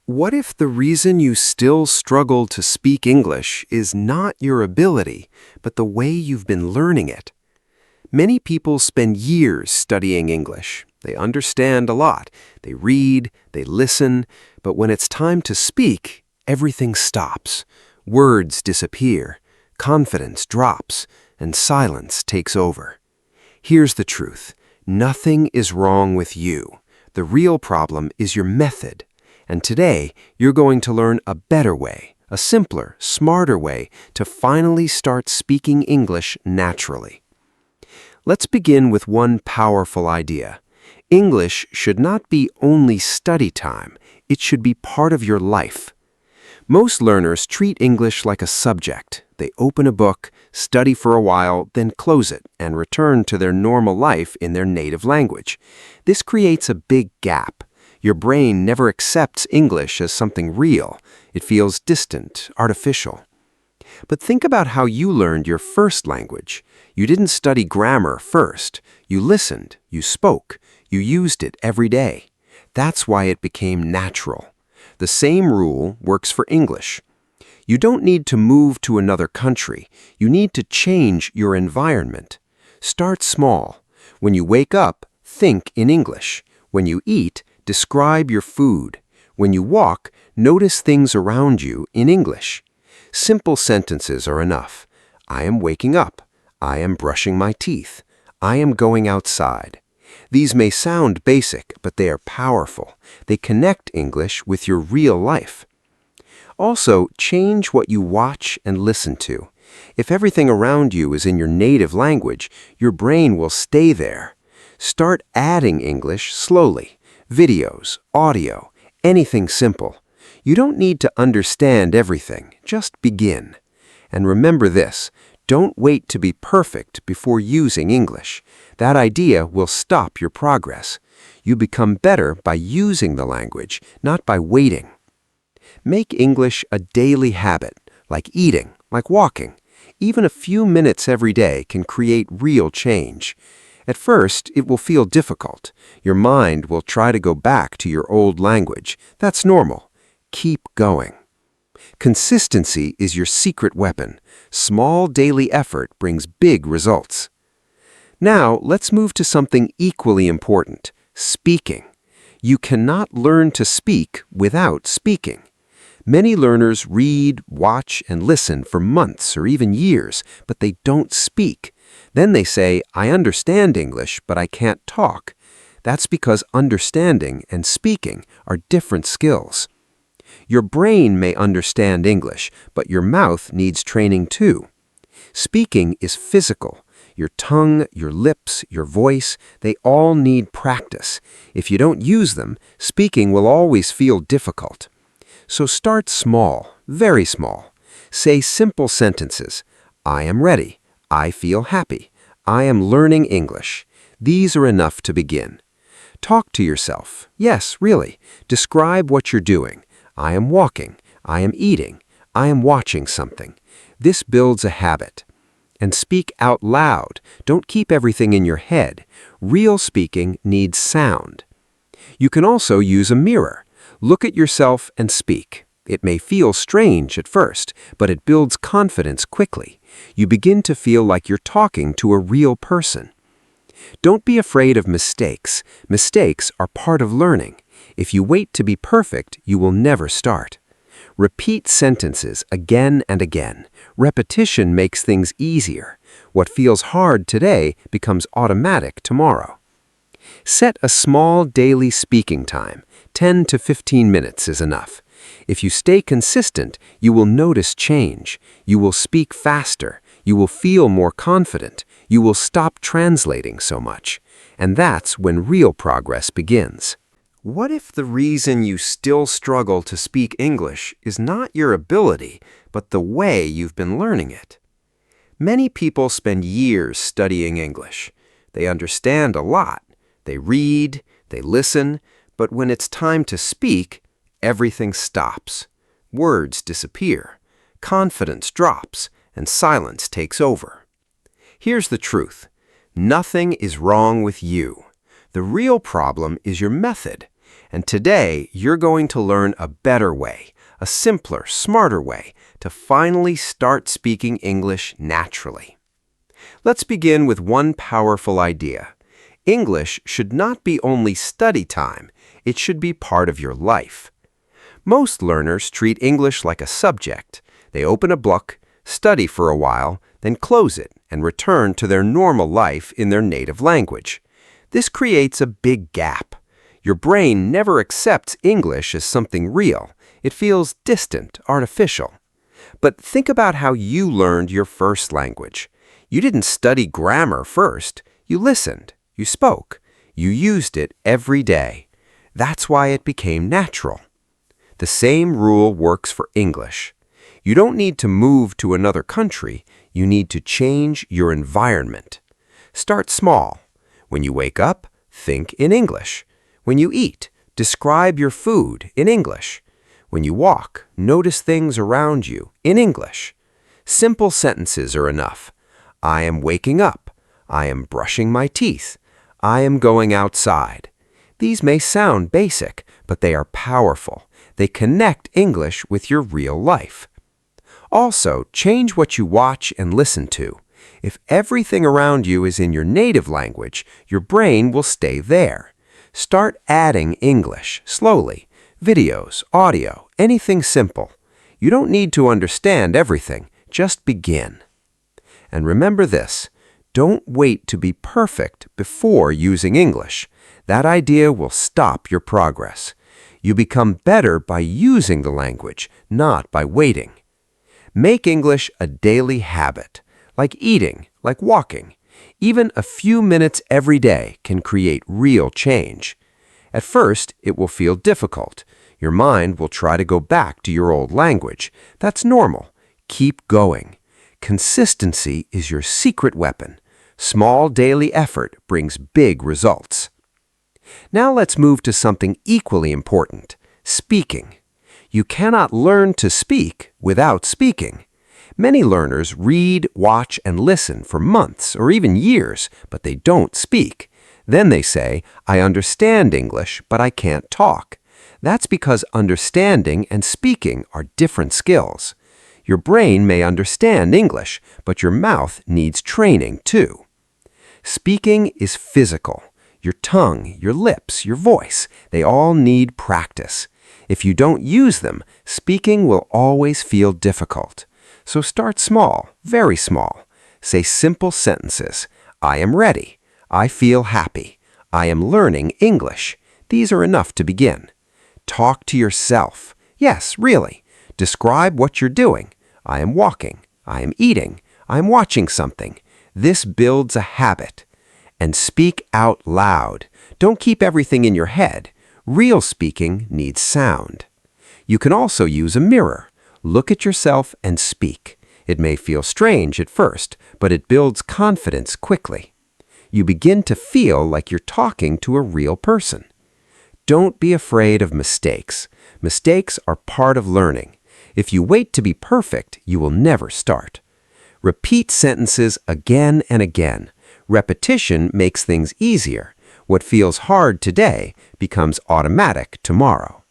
What if the reason you still struggle to speak English is not your ability, but the way you've been learning it? Many people spend years studying English. They understand a lot. They read, they listen, but when it's time to speak, everything stops. Words disappear, confidence drops, and silence takes over. Here's the truth. Nothing is wrong with you. The real problem is your method. And today, you're going to learn a better way, a simpler, smarter way to finally start speaking English naturally. Let's begin with one powerful idea. English should not be only study time. It should be part of your life. Most learners treat English like a subject. They open a book, study for a while, then close it and return to their normal life in their native language. This creates a big gap. Your brain never accepts English as something real. It feels distant, artificial. But think about how you learned your first language. You didn't study grammar first. You listened, you spoke, you used it every day. That's why it became natural. The same rule works for English. You don't need to move to another country. You need to change your environment. Start small. When you wake up, think in English. When you eat, describe your food. When you walk, notice things around you in English. Simple sentences are enough. I am waking up. I am brushing my teeth. I am going outside. These may sound basic, but they are powerful. They connect English with your real life. Also, change what you watch and listen to. If everything around you is in your native language, your brain will stay there. Start adding English slowly. Videos, audio, anything simple. You don't need to understand everything. Just begin. And remember this, don't wait to be perfect before using English. That idea will stop your progress. You become better by using the language, not by waiting. Make English a daily habit, like eating, like walking. Even a few minutes every day can create real change. At first, it will feel difficult. Your mind will try to go back to your old language. That's normal. Keep going. Consistency is your secret weapon. Small daily effort brings big results. Now, let's move to something equally important, speaking. You cannot learn to speak without speaking. Many learners read, watch, and listen for months or even years, but they don't speak. Then they say, I understand English, but I can't talk. That's because understanding and speaking are different skills. Your brain may understand English, but your mouth needs training too. Speaking is physical. Your tongue, your lips, your voice, they all need practice. If you don't use them, speaking will always feel difficult. So start small, very small. Say simple sentences. I am ready. I feel happy. I am learning English. These are enough to begin. Talk to yourself. Yes, really. Describe what you're doing. I am walking. I am eating. I am watching something. This builds a habit. And speak out loud. Don't keep everything in your head. Real speaking needs sound. You can also use a mirror. Look at yourself and speak. It may feel strange at first, but it builds confidence quickly. You begin to feel like you're talking to a real person. Don't be afraid of mistakes. Mistakes are part of learning. If you wait to be perfect, you will never start. Repeat sentences again and again. Repetition makes things easier. What feels hard today becomes automatic tomorrow. Set a small daily speaking time. 10 to 15 minutes is enough. If you stay consistent, you will notice change. You will speak faster. You will feel more confident. You will stop translating so much. And that's when real progress begins. What if the reason you still struggle to speak English is not your ability, but the way you've been learning it? Many people spend years studying English. They understand a lot. They read, they listen, but when it's time to speak, everything stops. Words disappear. Confidence drops, and silence takes over. Here's the truth. Nothing is wrong with you. The real problem is your method. And today, you're going to learn a better way, a simpler, smarter way to finally start speaking English naturally. Let's begin with one powerful idea. English should not be only study time, it should be part of your life. Most learners treat English like a subject. They open a book, study for a while, then close it and return to their normal life in their native language. This creates a big gap. Your brain never accepts English as something real. It feels distant, artificial. But think about how you learned your first language. You didn't study grammar first. You listened. You spoke. You used it every day. That's why it became natural. The same rule works for English. You don't need to move to another country. You need to change your environment. Start small. When you wake up, think in English. When you eat, describe your food in English. When you walk, notice things around you in English. Simple sentences are enough. I am waking up. I am brushing my teeth. I am going outside. These may sound basic, but they are powerful. They connect English with your real life. Also, change what you watch and listen to. If everything around you is in your native language, your brain will stay there. Start adding English slowly. Videos, audio, anything simple. You don't need to understand everything. Just begin. And remember this, don't wait to be perfect before using English. That idea will stop your progress. You become better by using the language, not by waiting. Make English a daily habit, like eating, like walking. Even a few minutes every day can create real change. At first, it will feel difficult. Your mind will try to go back to your old language. That's normal. Keep going. Consistency is your secret weapon. Small daily effort brings big results. Now let's move to something equally important, speaking. You cannot learn to speak without speaking. Many learners read, watch, and listen for months or even years, but they don't speak. Then they say, I understand English, but I can't talk. That's because understanding and speaking are different skills. Your brain may understand English, but your mouth needs training too. Speaking is physical. Your tongue, your lips, your voice, they all need practice. If you don't use them, speaking will always feel difficult. So start small, very small. Say simple sentences. I am ready. I feel happy. I am learning English. These are enough to begin. Talk to yourself. Yes, really. Describe what you're doing. I am walking. I am eating. I am watching something. This builds a habit. And speak out loud. Don't keep everything in your head. Real speaking needs sound. You can also use a mirror. Look at yourself and speak. It may feel strange at first, but it builds confidence quickly. You begin to feel like you're talking to a real person. Don't be afraid of mistakes. Mistakes are part of learning. If you wait to be perfect, you will never start. Repeat sentences again and again. Repetition makes things easier. What feels hard today becomes automatic tomorrow.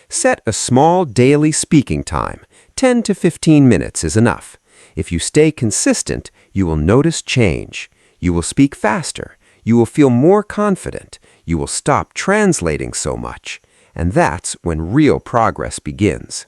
Set a small daily speaking time. 10 to 15 minutes is enough. If you stay consistent, you will notice change. You will speak faster. You will feel more confident. You will stop translating so much. And that's when real progress begins.